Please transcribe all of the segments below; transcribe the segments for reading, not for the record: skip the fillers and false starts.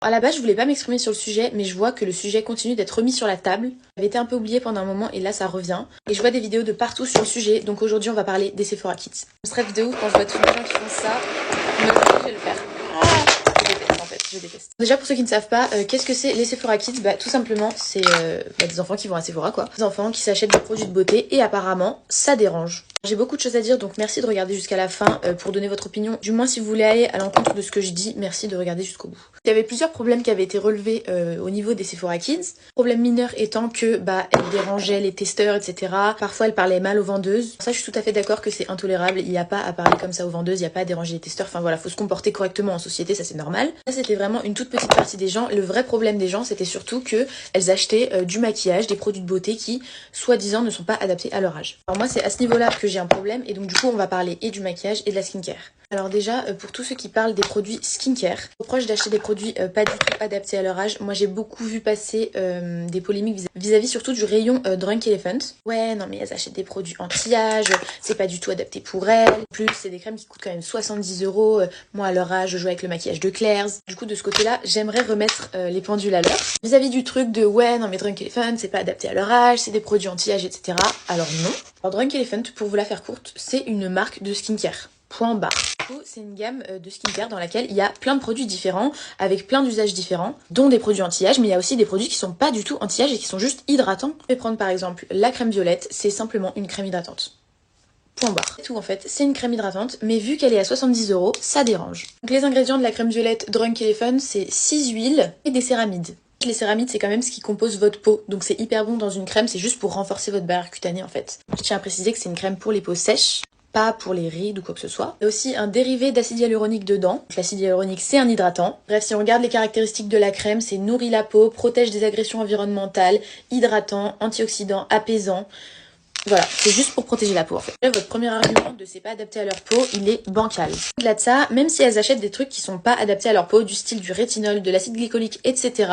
À la base, je voulais pas m'exprimer sur le sujet, mais je vois que le sujet continue d'être remis sur la table. Ça avait été un peu oublié pendant un moment et là ça revient. Et je vois des vidéos de partout sur le sujet, donc aujourd'hui on va parler des Sephora Kids. Ce serait vidéo quand je vois tous les gens qui font ça, je vais le faire. Je déteste en fait, je déteste. Déjà pour ceux qui ne savent pas, qu'est-ce que c'est les Sephora Kids? Bah tout simplement c'est des enfants qui vont à Sephora quoi. Des enfants qui s'achètent des produits de beauté et apparemment ça dérange. J'ai beaucoup de choses à dire donc merci de regarder jusqu'à la fin pour donner votre opinion. Du moins si vous voulez aller à l'encontre de ce que je dis, merci de regarder jusqu'au bout. Il y avait plusieurs problèmes qui avaient été relevés au niveau des Sephora Kids. Problème mineur étant que elle dérangeait les testeurs etc. Parfois elle parlait mal aux vendeuses. Ça je suis tout à fait d'accord que c'est intolérable. Il n'y a pas à parler comme ça aux vendeuses, il n'y a pas à déranger les testeurs. Enfin voilà, faut se comporter correctement en société, ça c'est normal. Ça c'était vraiment une toute petite partie des gens. Le vrai problème des gens c'était surtout que elles achetaient du maquillage, des produits de beauté qui soi-disant ne sont pas adaptés à leur âge. Alors moi c'est à ce niveau-là que j'ai un problème et donc du coup on va parler et du maquillage et de la skincare. Alors déjà, pour tous ceux qui parlent des produits skincare, reproche d'acheter des produits pas du tout adaptés à leur âge. Moi j'ai beaucoup vu passer des polémiques vis-à-vis surtout du rayon Drunk Elephant. Ouais non mais elles achètent des produits anti-âge, c'est pas du tout adapté pour elles. En plus c'est des crèmes qui coûtent quand même 70 €. Moi à leur âge je joue avec le maquillage de Claire's. Du coup de ce côté-là j'aimerais remettre les pendules à l'heure. Vis-à-vis du truc de ouais non mais Drunk Elephant c'est pas adapté à leur âge, c'est des produits anti-âge etc. Alors non. Alors Drunk Elephant pour vous la faire courte c'est une marque de skincare. Point barre. C'est une gamme de skincare dans laquelle il y a plein de produits différents, avec plein d'usages différents, dont des produits anti-âge, mais il y a aussi des produits qui sont pas du tout anti-âge et qui sont juste hydratants. Je vais prendre par exemple la crème violette, c'est simplement une crème hydratante. Point barre. C'est tout en fait, c'est une crème hydratante, mais vu qu'elle est à 70 €, ça dérange. Donc les ingrédients de la crème violette Drunk Elephant, c'est 6 huiles et des céramides. Les céramides, c'est quand même ce qui compose votre peau, donc c'est hyper bon dans une crème, c'est juste pour renforcer votre barrière cutanée en fait. Je tiens à préciser que c'est une crème pour les peaux sèches, pas pour les rides ou quoi que ce soit. Il y a aussi un dérivé d'acide hyaluronique dedans. L'acide hyaluronique, c'est un hydratant. Bref, si on regarde les caractéristiques de la crème, c'est nourrit la peau, protège des agressions environnementales, hydratant, antioxydant, apaisant. Voilà, c'est juste pour protéger la peau en fait. Là, votre premier argument de c'est pas adapté à leur peau, il est bancal. Au-delà de ça, même si elles achètent des trucs qui sont pas adaptés à leur peau, du style du rétinol, de l'acide glycolique, etc.,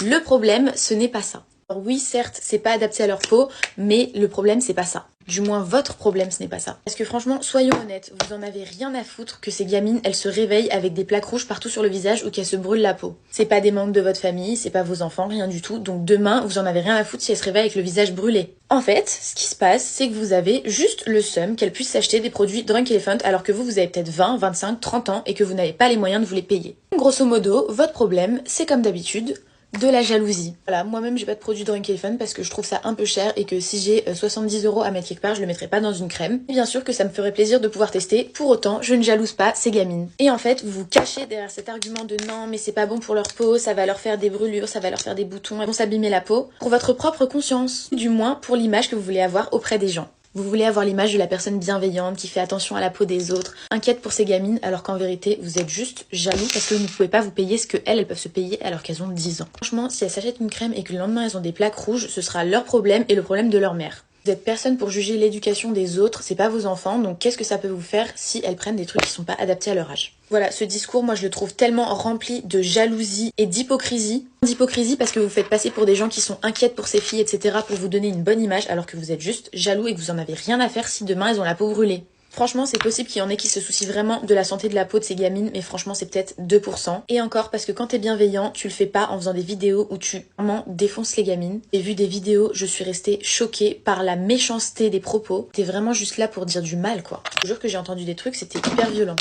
le problème, ce n'est pas ça. Alors oui, certes, c'est pas adapté à leur peau, mais le problème, c'est pas ça. Du moins, votre problème, ce n'est pas ça. Parce que franchement, soyons honnêtes, vous en avez rien à foutre que ces gamines, elles se réveillent avec des plaques rouges partout sur le visage ou qu'elles se brûlent la peau. C'est pas des membres de votre famille, c'est pas vos enfants, rien du tout. Donc demain, vous en avez rien à foutre si elles se réveillent avec le visage brûlé. En fait, ce qui se passe, c'est que vous avez juste le seum qu'elles puissent s'acheter des produits Drunk Elephant alors que vous avez peut-être 20, 25, 30 ans et que vous n'avez pas les moyens de vous les payer. Grosso modo, votre problème, c'est comme d'habitude, de la jalousie. Voilà, moi-même j'ai pas de produit Drunk Elephant parce que je trouve ça un peu cher et que si j'ai 70 € à mettre quelque part, je le mettrai pas dans une crème. Et bien sûr que ça me ferait plaisir de pouvoir tester, pour autant je ne jalouse pas ces gamines. Et en fait, vous vous cachez derrière cet argument de non mais c'est pas bon pour leur peau, ça va leur faire des brûlures, ça va leur faire des boutons, elles vont s'abîmer la peau, pour votre propre conscience, du moins pour l'image que vous voulez avoir auprès des gens. Vous voulez avoir l'image de la personne bienveillante qui fait attention à la peau des autres, inquiète pour ces gamines, alors qu'en vérité, vous êtes juste jaloux parce que vous ne pouvez pas vous payer ce qu'elles peuvent se payer alors qu'elles ont 10 ans. Franchement, si elles s'achètent une crème et que le lendemain elles ont des plaques rouges, ce sera leur problème et le problème de leur mère. Vous êtes personne pour juger l'éducation des autres, c'est pas vos enfants, donc qu'est-ce que ça peut vous faire si elles prennent des trucs qui sont pas adaptés à leur âge? Voilà, ce discours, moi je le trouve tellement rempli de jalousie et d'hypocrisie. D'hypocrisie parce que vous faites passer pour des gens qui sont inquiètes pour ces filles, etc. pour vous donner une bonne image, alors que vous êtes juste jaloux et que vous en avez rien à faire si demain elles ont la peau brûlée. Franchement, c'est possible qu'il y en ait qui se soucient vraiment de la santé de la peau de ces gamines, mais franchement, c'est peut-être 2%. Et encore, parce que quand t'es bienveillant, tu le fais pas en faisant des vidéos où tu vraiment défonces les gamines. J'ai vu des vidéos, je suis restée choquée par la méchanceté des propos. T'es vraiment juste là pour dire du mal, quoi. Je te jure que j'ai entendu des trucs, c'était hyper violent.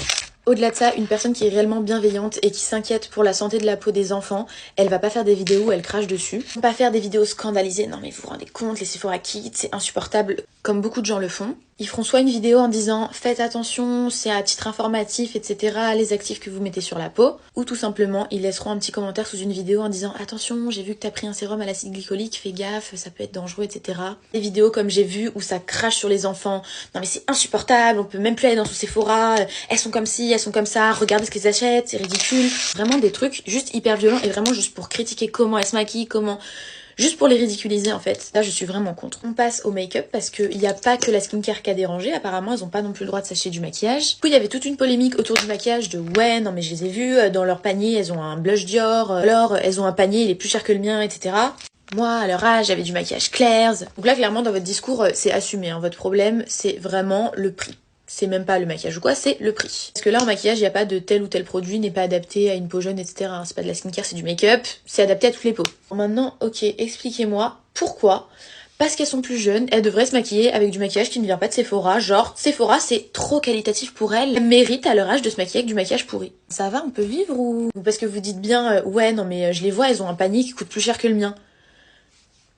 Au-delà de ça, une personne qui est réellement bienveillante et qui s'inquiète pour la santé de la peau des enfants, elle va pas faire des vidéos où elle crache dessus. Elle va pas faire des vidéos scandalisées, non mais vous vous rendez compte, les Sephora Kids, c'est insupportable, comme beaucoup de gens le font. Ils feront soit une vidéo en disant faites attention, c'est à titre informatif, etc. les actifs que vous mettez sur la peau, ou tout simplement ils laisseront un petit commentaire sous une vidéo en disant attention, j'ai vu que t'as pris un sérum à l'acide glycolique, fais gaffe, ça peut être dangereux, etc. Des vidéos comme j'ai vu où ça crache sur les enfants, non mais c'est insupportable, on peut même plus aller dans ce Sephora, elles sont comme ci, elles sont comme ça, regardez ce qu'elles achètent, c'est ridicule. Vraiment des trucs juste hyper violents et vraiment juste pour critiquer comment elles se maquillent, comment... Juste pour les ridiculiser en fait. Là je suis vraiment contre. On passe au make-up parce qu'il n'y a pas que la skincare qui a dérangé. Apparemment elles ont pas non plus le droit de s'acheter du maquillage. Du coup il y avait toute une polémique autour du maquillage de ouais non mais je les ai vues dans leur panier, elles ont un blush Dior, alors elles ont un panier il est plus cher que le mien, etc. Moi, à leur âge, j'avais du maquillage Claire's. Donc là, clairement, dans votre discours, c'est assumé. Hein. Votre problème, c'est vraiment le prix. c'est même pas le maquillage ou quoi, c'est le prix. Parce que là en maquillage, il n'y a pas de tel ou tel produit, n'est pas adapté à une peau jeune, etc. C'est pas de la skincare, c'est du make-up, c'est adapté à toutes les peaux. Maintenant, ok, expliquez-moi pourquoi, parce qu'elles sont plus jeunes, elles devraient se maquiller avec du maquillage qui ne vient pas de Sephora. Genre, Sephora, c'est trop qualitatif pour elles. Elles méritent à leur âge de se maquiller avec du maquillage pourri. Ça va, on peut vivre ou parce que vous dites bien, ouais, non mais je les vois, elles ont un panier qui coûte plus cher que le mien.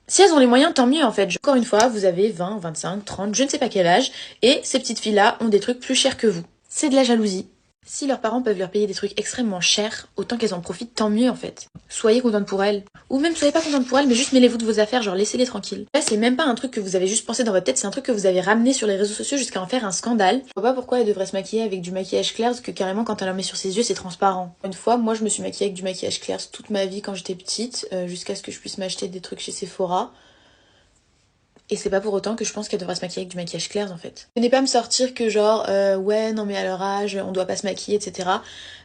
Si elles ont les moyens, tant mieux en fait. Encore une fois, vous avez 20, 25, 30, je ne sais pas quel âge, et ces petites filles-là ont des trucs plus chers que vous. C'est de la jalousie. Si leurs parents peuvent leur payer des trucs extrêmement chers, autant qu'elles en profitent, tant mieux en fait. Soyez contente pour elles. Ou même soyez pas contente pour elles, mais juste mêlez-vous de vos affaires, genre laissez-les tranquilles. Là, c'est même pas un truc que vous avez juste pensé dans votre tête, c'est un truc que vous avez ramené sur les réseaux sociaux jusqu'à en faire un scandale. Je vois pas pourquoi elle devrait se maquiller avec du maquillage clair, parce que carrément quand elle en met sur ses yeux, c'est transparent. Une fois, moi je me suis maquillée avec du maquillage clair toute ma vie quand j'étais petite, jusqu'à ce que je puisse m'acheter des trucs chez Sephora. Et c'est pas pour autant que je pense qu'elle devrait se maquiller avec du maquillage clair en fait. Venez pas me sortir que genre ouais non mais à leur âge on doit pas se maquiller etc.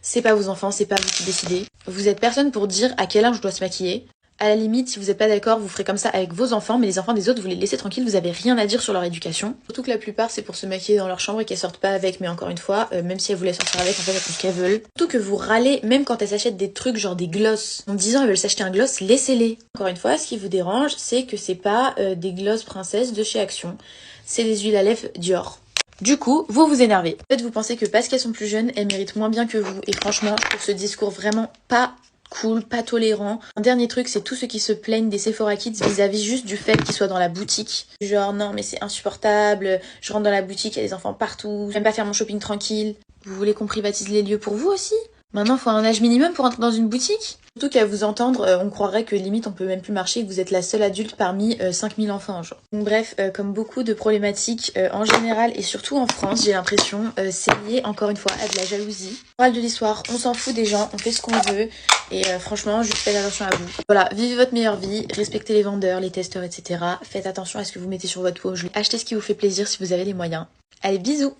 C'est pas vos enfants, c'est pas vous qui décidez. Vous êtes personne pour dire à quel âge je dois se maquiller. À la limite, si vous êtes pas d'accord, vous ferez comme ça avec vos enfants, mais les enfants des autres, vous les laissez tranquilles, vous avez rien à dire sur leur éducation. Surtout que la plupart, c'est pour se maquiller dans leur chambre et qu'elles sortent pas avec, mais encore une fois, même si elles voulaient sortir avec, en fait, elles font ce qu'elles veulent. Surtout que vous râlez, même quand elles s'achètent des trucs genre des gloss. En disant elles veulent s'acheter un gloss, laissez-les. Encore une fois, ce qui vous dérange, c'est que c'est pas des gloss princesses de chez Action. C'est des huiles à lèvres Dior. Du coup, vous vous énervez. En fait, vous pensez que parce qu'elles sont plus jeunes, elles méritent moins bien que vous. Et franchement, je trouve ce discours vraiment pas cool, pas tolérant. Un dernier truc, c'est tous ceux qui se plaignent des Sephora Kids vis-à-vis juste du fait qu'ils soient dans la boutique. Genre, non, mais c'est insupportable, je rentre dans la boutique, il y a des enfants partout, j'aime pas faire mon shopping tranquille. Vous voulez qu'on privatise les lieux pour vous aussi ? Maintenant, faut un âge minimum pour entrer dans une boutique. Surtout qu'à vous entendre, on croirait que limite on peut même plus marcher et que vous êtes la seule adulte parmi 5000 enfants, genre. Donc, bref, comme beaucoup de problématiques en général et surtout en France, j'ai l'impression, c'est lié encore une fois à de la jalousie. Morale de l'histoire, on s'en fout des gens, on fait ce qu'on veut et franchement, juste faites attention à vous. Voilà, vivez votre meilleure vie, respectez les vendeurs, les testeurs, etc. Faites attention à ce que vous mettez sur votre peau. Achetez ce qui vous fait plaisir si vous avez les moyens. Allez, bisous!